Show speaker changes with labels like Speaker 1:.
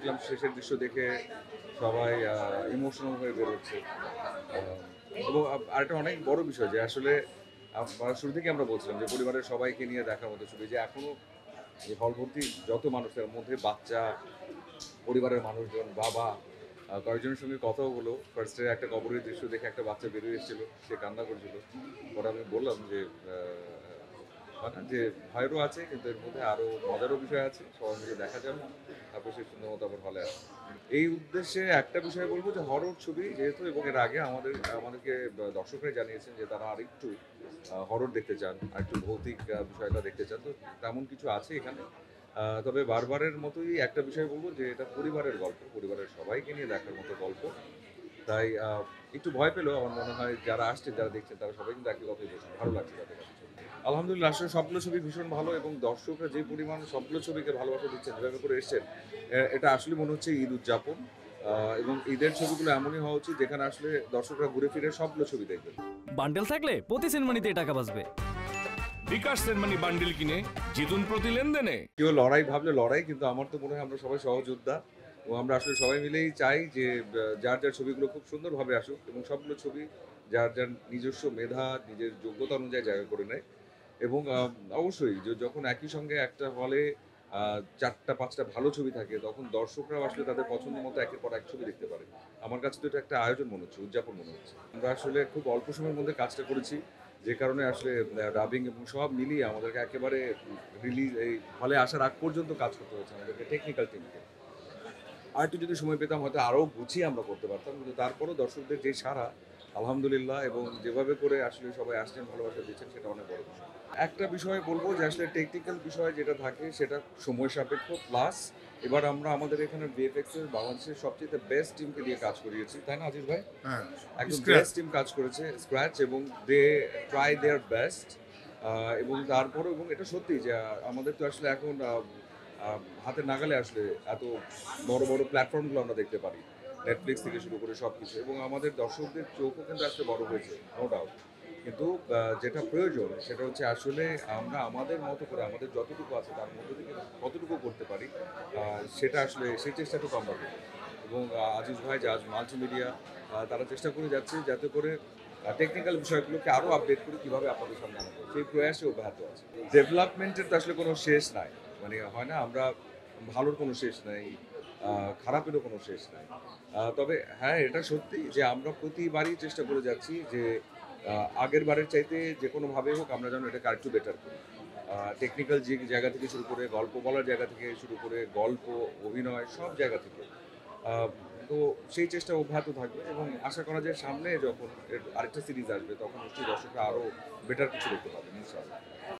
Speaker 1: দেখলাম শেষের দৃশ্য দেখে সবাই ইমোশনাল হয়ে বেরোচ্ছে। এবং আরেকটা অনেক বড় বিষয় যে আসলে শুরু থেকে আমরা বলছিলাম যে পরিবারের সবাইকে নিয়ে দেখার মতো ছবি, যে এখনো যে হল ভর্তি যত মানুষের মধ্যে বাচ্চা, পরিবারের মানুষজন, বাবা, কয়েকজনের সঙ্গে কথাও হলো। ফার্স্টে একটা কবরের দৃশ্য দেখে একটা বাচ্চা বেরিয়ে এসেছিল, সে কান্না করছিল। পরে আমি বললাম যে হয় না যে ভয়েরও আছে, কিন্তু এর মধ্যে আরো মজারও বিষয় আছে, সবাই মিলে দেখা যাবে, তারপর সে সুন্দর মতো আবার হলে আসে। এই উদ্দেশ্যে একটা বিষয় বলবো যে হরর ছবি যেহেতু, এবং এর আগে আমাদেরকে দর্শকরাই জানিয়েছেন যে তারা আরেকটু হরর দেখতে চান, আরেকটু ভৌতিক বিষয়টা দেখতে চান, তো তেমন কিছু আছে এখানে। তবে বারবারের মতোই একটা বিষয় বলবো যে এটা পরিবারের গল্প, পরিবারের সবাইকে নিয়ে দেখার মতো গল্প। তাই একটু ভয় পেলেও আমার মনে হয় যারা আসছেন, যারা দেখছেন, তারা সবাই কিন্তু একই কথাই বলছেন, ভালো লাগছে তাদের কাছে ছবি। আলহামদুলিল্লাহ, আসলে সবগুলো ছবি ভীষণ ভালো, এবং দর্শকরা যে পরিমাণ সবগুলো ছবিকে ভালোবাসা দিচ্ছেন, যেভাবে করে এসছেন, এটা আসলে মনে হচ্ছে ঈদ উদযাপন। এবং ঈদের ছবিগুলো এমনই হওয়া উচিত যেখানে আসলে দর্শকরা ঘুরে ফিরে সবগুলো ছবি দেখবেন।
Speaker 2: বান্ডেল থাকলে প্রতি সিনেমানিতে টাকা বাঁচবে।
Speaker 3: বিকাশ সেনমানি বান্ডিল কিনে জিতুন প্রতি লেনদেনে।
Speaker 1: কেউ লড়াই ভাবলে লড়াই, কিন্তু আমার তো মনে হয় আমরা সবাই সহযোদ্ধা, এবং আমরা আসলে সবাই মিলেই চাই যে যার যার ছবিগুলো খুব সুন্দরভাবে আসুক, এবং সবগুলো ছবি যার যার নিজস্ব মেধা, নিজের যোগ্যতা অনুযায়ী জায়গা করে নেয়। এবং অবশ্যই যখন একই সঙ্গে একটা হলে ৪টা ৫টা ভালো ছবি থাকে, তখন দর্শকরাও আসলে তাদের পছন্দ মতো একের পর এক ছবি দেখতে পারে। আমার কাছে তো এটা একটা আয়োজন মনে হচ্ছে, উদযাপন মনে হচ্ছে। আমরা আসলে খুব অল্প সময়ের মধ্যে কাজটা করেছি, যে কারণে আসলে ডাবিং এবং সব মিলিয়ে আমাদেরকে একেবারে রিলিজ এই হলে আসার আগ পর্যন্ত কাজ করতে হয়েছে আমাদেরকে, টেকনিক্যাল টিমকে। আরেকটু যদি সময় পেতাম হয়তো আরও গুছিয়ে আমরা করতে পারতাম, কিন্তু তারপরও দর্শকদের যে সাড়া, আলহামদুলিল্লাহ, এবং যেভাবে করে আসলে সবাই আসছেন, ভালোবাসা দিচ্ছেন, সেটা অনেক বড় বিষয়। একটা বিষয় বলবো যে আসলে টেকনিক্যাল বিষয় যেটা থাকে সেটা সময় সাপেক্ষ, প্লাস এবার আমরা আমাদের এখানে ভিএফএক্স এর বাংলাদেশের সবচেয়ে বেস্ট টিমকে দিয়ে কাজ করিয়েছি, তাই না আজিজ ভাই?
Speaker 4: হ্যাঁ,
Speaker 1: একদম
Speaker 4: scratch।
Speaker 1: বেস্ট টিম কাজ করেছে, স্ক্র্যাচ, এবং দে ট্রাই দেয়ার বেস্ট। এবং তারপরও, এবং এটা সত্যি যে আমাদের তো আসলে এখন হাতের নাগালে আসলে এত বড় বড় প্ল্যাটফর্মগুলো আমরা দেখতে পারি, নেটফ্লিক্স থেকে শুরু করে সব কিছু, এবং আমাদের দর্শকদের চোখও কিন্তু আসলে বড় হয়েছে, নো ডাউট। কিন্তু যেটা প্রয়োজন সেটা হচ্ছে আসলে আমরা আমাদের মতো করে আমাদের যতটুকু আছে তার মধ্যে থেকে কতটুকু করতে পারি, সেটা আসলে সেই চেষ্টাটুকু আমরা করি। এবং আজিজ ভাই, জাজ মাল্টিমিডিয়া, তারা চেষ্টা করে যাচ্ছে যাতে করে টেকনিক্যাল বিষয়গুলোকে আরও আপডেট করে কীভাবে আপনাদের সামনে আনা যায়, সেই প্রয়াসে অব্যাহত আছে। ডেভেলপমেন্টের তো আসলে কোনো শেষ নাই, মানে হয় না, আমরা ভালোর কোনো শেষ নাই, খারাপেরও কোনো শেষ নাই। তবে হ্যাঁ, এটা সত্যি যে আমরা প্রতিবারই চেষ্টা করে যাচ্ছি যে আগের বারের চাইতে যে কোনোভাবে হোক আমরা যেন এটাকে আরেকটু বেটার করি। টেকনিক্যাল যে জায়গা থেকে শুরু করে, গল্প বলার জায়গা থেকে শুরু করে, গল্প, অভিনয়, সব জায়গা থেকে। আহ, তো সেই চেষ্টা অব্যাহত থাকবে, এবং আশা করা যায় সামনে যখন এর আরেকটা সিরিজ আসবে, তখন নিশ্চয়ই দর্শকরা আরও বেটার কিছু দেখতে পাবেন ইনশাআল্লাহ।